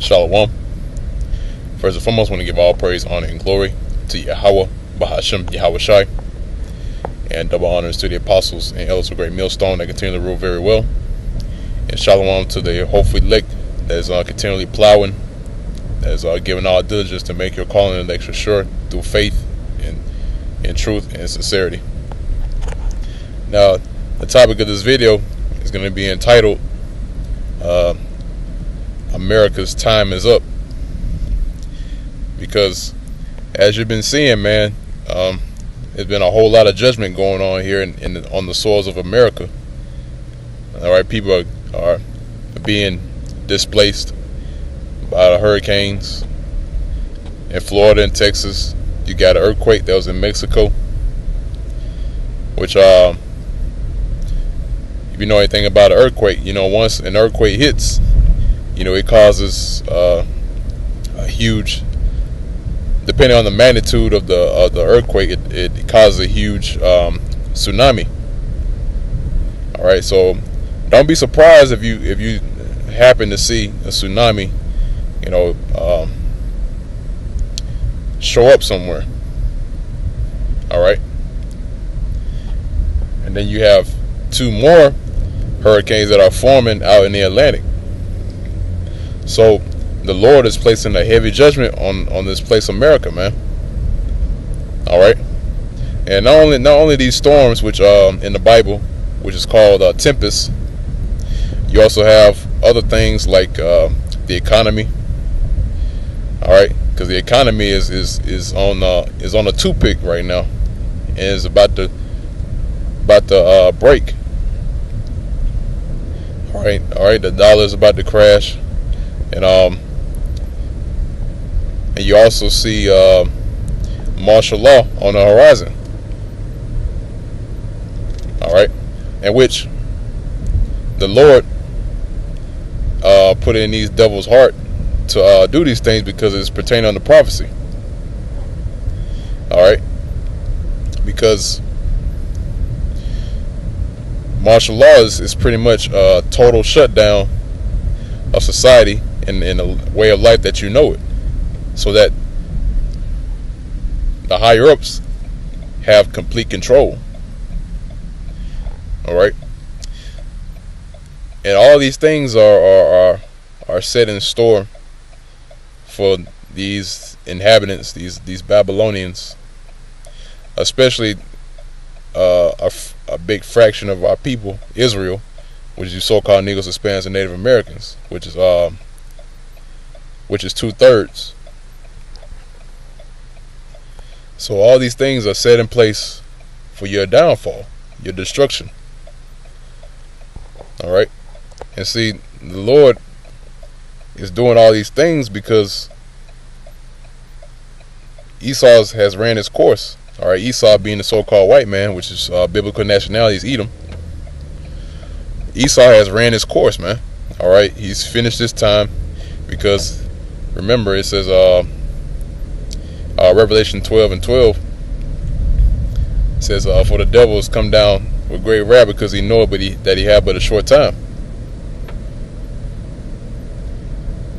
Shalom. First and foremost, I want to give all praise, honor, and glory to Yahweh, Bahashem, Yahweh Shai, and double honors to the apostles and elders of Great Millstone that continue to rule very well. And Shalom to the hopefully elect that is continually plowing, that is giving all diligence to make your calling and election sure through faith and in truth and sincerity. Now, the topic of this video is going to be entitled America's Time is Up. Because as you've been seeing, man, there's been a whole lot of judgment going on here on the soils of America. All right, people are being displaced by the hurricanes in Florida and Texas. You got an earthquake that was in Mexico, which if you know anything about an earthquake, you know once an earthquake hits, you know it causes a huge, depending on the magnitude of the earthquake, it causes a huge tsunami. All right, so don't be surprised if you happen to see a tsunami, you know, show up somewhere. All right, and then you have two more hurricanes that are forming out in the Atlantic. So the Lord is placing a heavy judgment on this place, America, man. All right, and not only these storms, which in the Bible, which is called tempests, you also have other things like the economy. All right, because the economy is on a toothpick right now, and is about to break. All right, the dollar is about to crash, and you also see martial law on the horizon. All right, in which the Lord put in these devils' heart to do these things because it's pertaining to prophecy. All right, because martial law is pretty much a total shutdown of society and a way of life that you know it, so that the higher ups have complete control. All right, and all these things are set in store for these inhabitants, these Babylonians, especially a big fraction of our people, Israel, which is so-called Negroes, Hispanics, and Native Americans, which is 2/3. So all these things are set in place for your downfall, your destruction. All right, and see, the Lord is doing all these things because Esau has ran his course. All right, Esau being the so-called white man, which is biblical nationality is Edom. Esau has ran his course, man. All right, he's finished his time, because remember it says Revelation 12:12 says for the devil has come down with great wrath, because he knoweth that he had but a short time.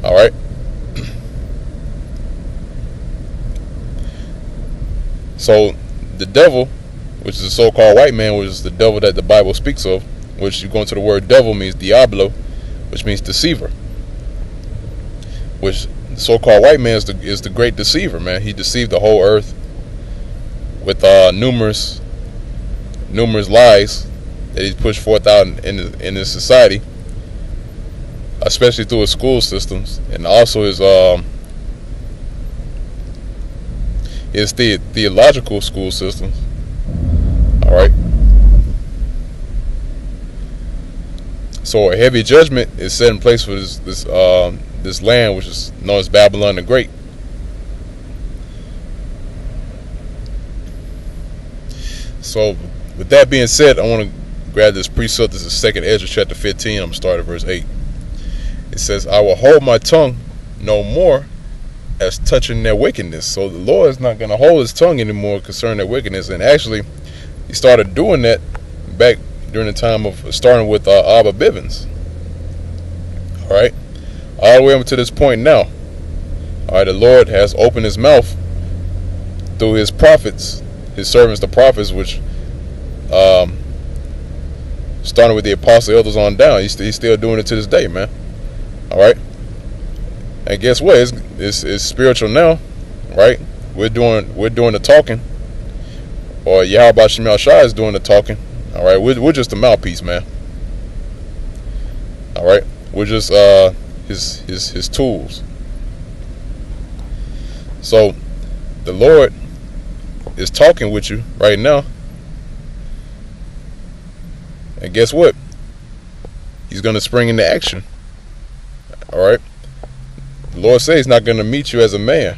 All right. So the devil, which is the so-called white man, which is the devil that the Bible speaks of, which you go into the word devil means diablo, which means deceiver. Which the so-called white man is the great deceiver, man. He deceived the whole earth with numerous lies that he's pushed forth out in his society, especially through his school systems, and also his theological school systems. All right. So a heavy judgment is set in place for this land, which is known as Babylon the Great. So with that being said, I want to grab this precept. This is 2nd Ezra chapter 15. I'm going to start at verse 8. It says, I will hold my tongue no more as touching their wickedness. So the Lord is not going to hold his tongue anymore concerning their wickedness. And actually, he started doing that back during the time of starting with Abba Bivens. All right. all the way up to this point now. All right, the Lord has opened his mouth through his prophets, his servants, the prophets, which starting with the apostle elders on down. He's still doing it to this day, man. All right. And guess what? It's spiritual now, right? We're doing the talking, or Yahweh Shemel Shai is doing the talking. All right, we're just a mouthpiece, man. All right, we're just his tools. So the Lord is talking with you right now, and guess what? He's gonna spring into action. All right. The Lord says he's not going to meet you as a man.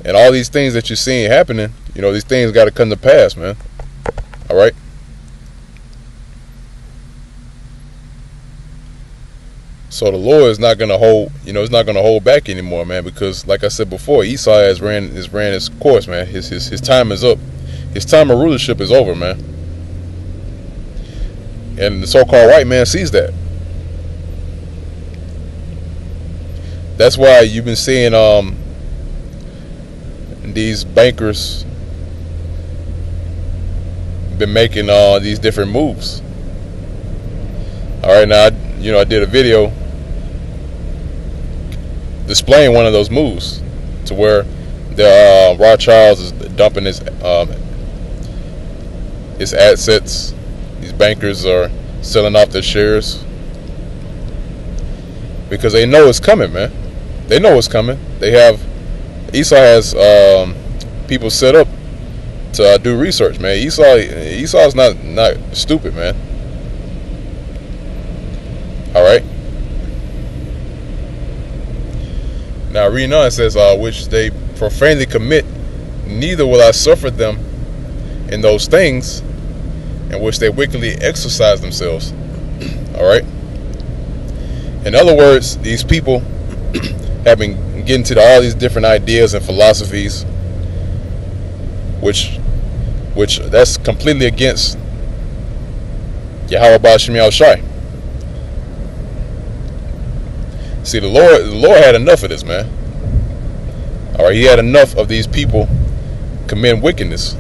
And all these things that you're seeing happening, you know, these things got to come to pass, man. All right? So the Lord is not going to hold, you know, it's not going to hold back anymore, man, because like I said before, Esau has ran his course, man. His time is up. His time of rulership is over, man. And the so-called white man sees that. That's why you've been seeing these bankers been making these different moves. All right, now I did a video displaying one of those moves, to where the Rothschilds is dumping his assets. These bankers are selling off their shares because they know it's coming, man. They know it's coming. Esau has people set up to do research, man. Esau's not stupid, man. All right. Now reading on, it says, which they profanely commit, neither will I suffer them in those things in which they wickedly exercise themselves. All right. In other words, these people have been getting to all these different ideas and philosophies, which that's completely against Yahweh Shemel Shai. See, the Lord had enough of this, man. All right, he had enough of these people committing wickedness.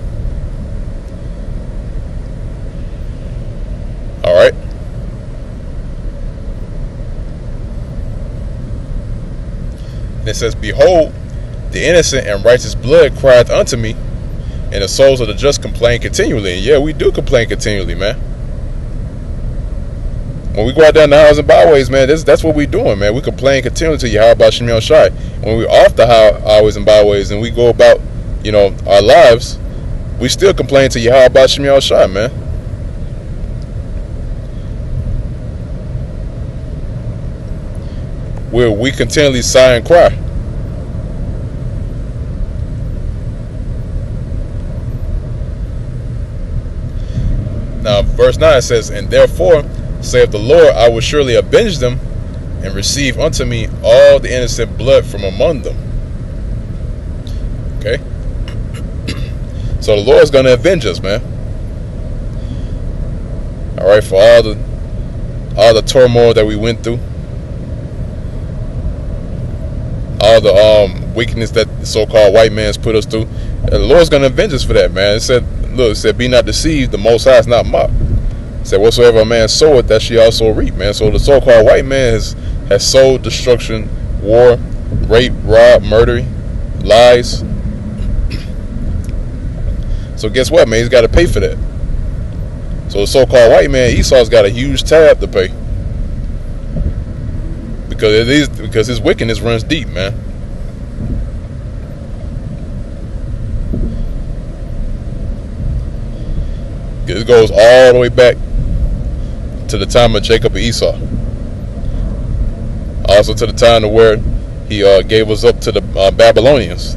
All right. And it says, behold, the innocent and righteous blood crieth unto me, and the souls of the just complain continually. And yeah, we do complain continually, man. When we go out down the highways and byways, man, that's what we're doing, man. We complain continually to Yahweh Shemel Shai. When we're off the highways and byways and we go about, our lives, we still complain to Yahweh Shemel Shai, man. Where we continually sigh and cry. Now, verse 9 says, and therefore, saith the Lord, I will surely avenge them, and receive unto me all the innocent blood from among them. Okay? So the Lord's going to avenge us, man. All right, for all the turmoil that we went through. All the wickedness that the so-called white man's put us through. And the Lord's going to avenge us for that, man. It said, be not deceived, the Most High is not mocked. It said, whatsoever a man soweth, that she also reap, man. So the so-called white man has sowed destruction, war, rape, rob, murder, lies. So guess what, man? He's got to pay for that. So the so-called white man, Esau's got a huge tab to pay. Because his wickedness runs deep, man. It goes all the way back to the time of Jacob and Esau. Also to the time to where he gave us up to the Babylonians.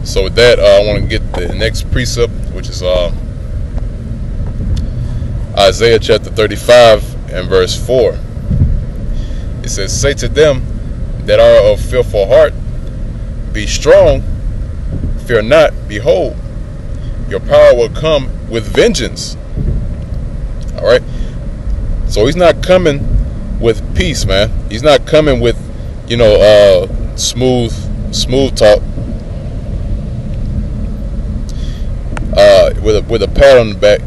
So with that, I want to get the next precept, which is Isaiah chapter 35 and verse 4. It says, say to them that are of fearful heart, be strong, fear not, behold, your power will come with vengeance. All right. So he's not coming with peace, man. He's not coming with, smooth talk, with a pat on the back,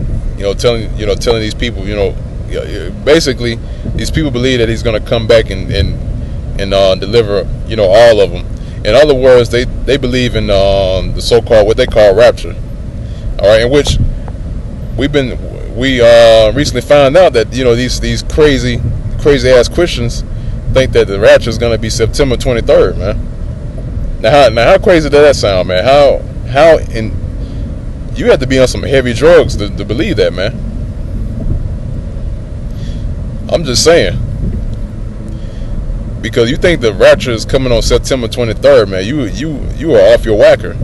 telling these people, basically these people believe that he's going to come back and deliver, all of them. In other words, they believe in the so-called, what they call rapture. All right, in which we recently found out that these crazy ass Christians think that the rapture is going to be September 23rd, man. Now how crazy does that sound, man? How you have to be on some heavy drugs to believe that, man. I'm just saying, because you think the rapture is coming on September 23rd, man. You are off your whacker.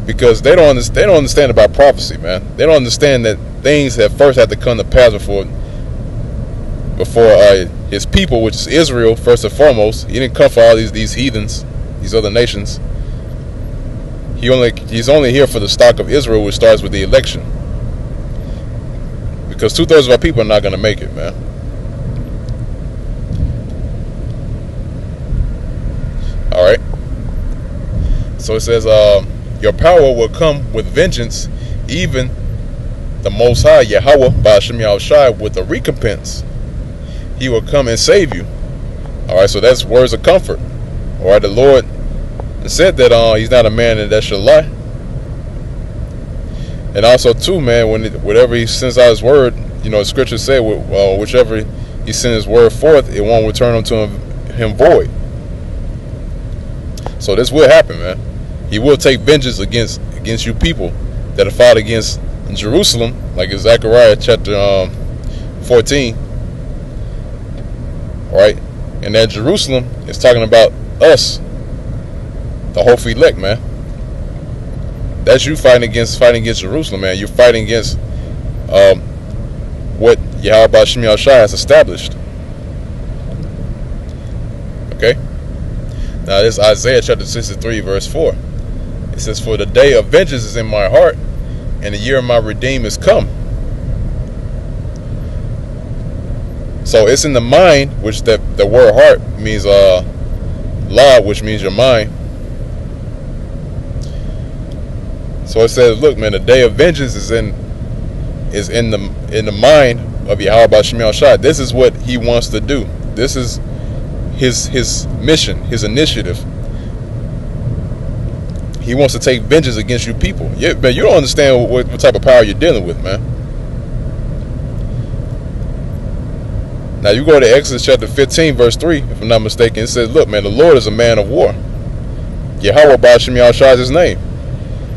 Because they don't understand about prophecy, man. They don't understand that things have first had to come to pass before his people, which is Israel, first and foremost. He didn't come for all these heathens, these other nations. He's only here for the stock of Israel, which starts with the election. Because 2/3 of our people are not going to make it, man. All right. So it says, your power will come with vengeance, even the Most High, Yahweh, Ba'ashem Yahushai, with a recompense. He will come and save you. All right, so that's words of comfort. All right, the Lord said that he's not a man that shall lie. And also, too, man, whenever he sends out his word, Scripture said, whichever he sends his word forth, it won't return unto him void. So this will happen, man. He will take vengeance against you people that have fought against Jerusalem, like in Zechariah chapter 14. All right, and that Jerusalem is talking about us, the hopeful elect, man. That's you fighting against Jerusalem, man. You're fighting against what Yahweh Ba'ashem Yahushai has established. Okay. Now this is Isaiah chapter 63, verse 4. It says, "For the day of vengeance is in my heart, and the year of my redeem is come." So it's in the mind, which the word heart means la, which means your mind. So it says, look, man, the day of vengeance is in the mind of Yahweh Ba'ashem Yahushai. This is what he wants to do. This is his mission, his initiative. He wants to take vengeance against you people. Yeah, man, you don't understand what type of power you're dealing with, man. Now you go to Exodus chapter 15, verse 3, if I'm not mistaken. It says, look, man, the Lord is a man of war. Yahweh Ba'ashem Yahushai is his name.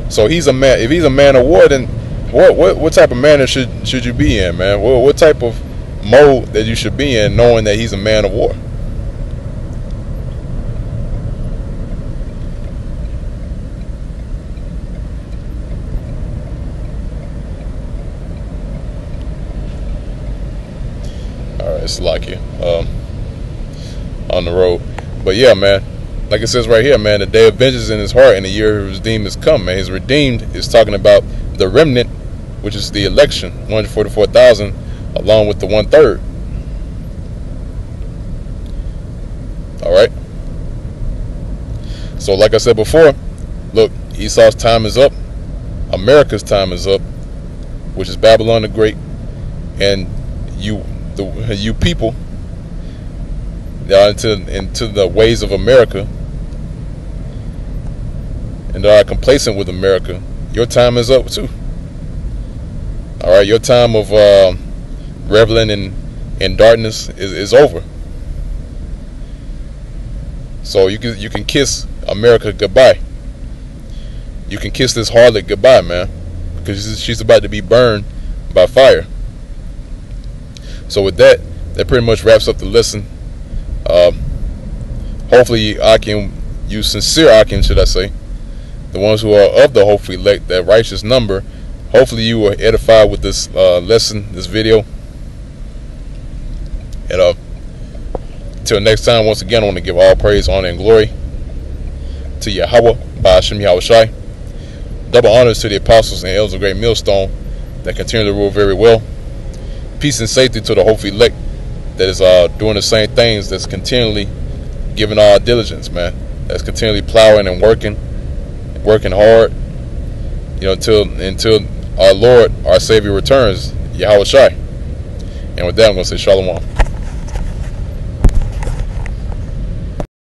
So he's a man. If he's a man of war, then what type of manner should you be in, man? What type of mode that you should be in, knowing that he's a man of war? It's like you on the road. But yeah, man, like it says right here, man, the day of vengeance is in his heart, and the year of his redeemed is come, man. His redeemed is talking about the remnant, which is the election, 144,000, along with the 1/3. All right. So like I said before, look, Esau's time is up, America's time is up, which is Babylon the Great, and you people that are into the ways of America and that are complacent with America, your time is up too. All right, your time of reveling in darkness is over. So you can kiss America goodbye. You can kiss this harlot goodbye, man, because she's about to be burned by fire. So with that pretty much wraps up the lesson. Hopefully you sincere Akim, should I say, the ones who are of the hopefully elect, that righteous number, hopefully you were edified with this lesson, this video. And till next time, once again, I want to give all praise, honor, and glory to Yahweh by Hashem Yahushai. Double honors to the apostles and elders of Great Millstone that continue to rule very well. Peace and safety to the hopeful elect that is doing the same things, that's continually giving our diligence, man. That's continually plowing and working hard, until our Lord, our Savior returns, Yahushai. And with that, I'm going to say Shalom.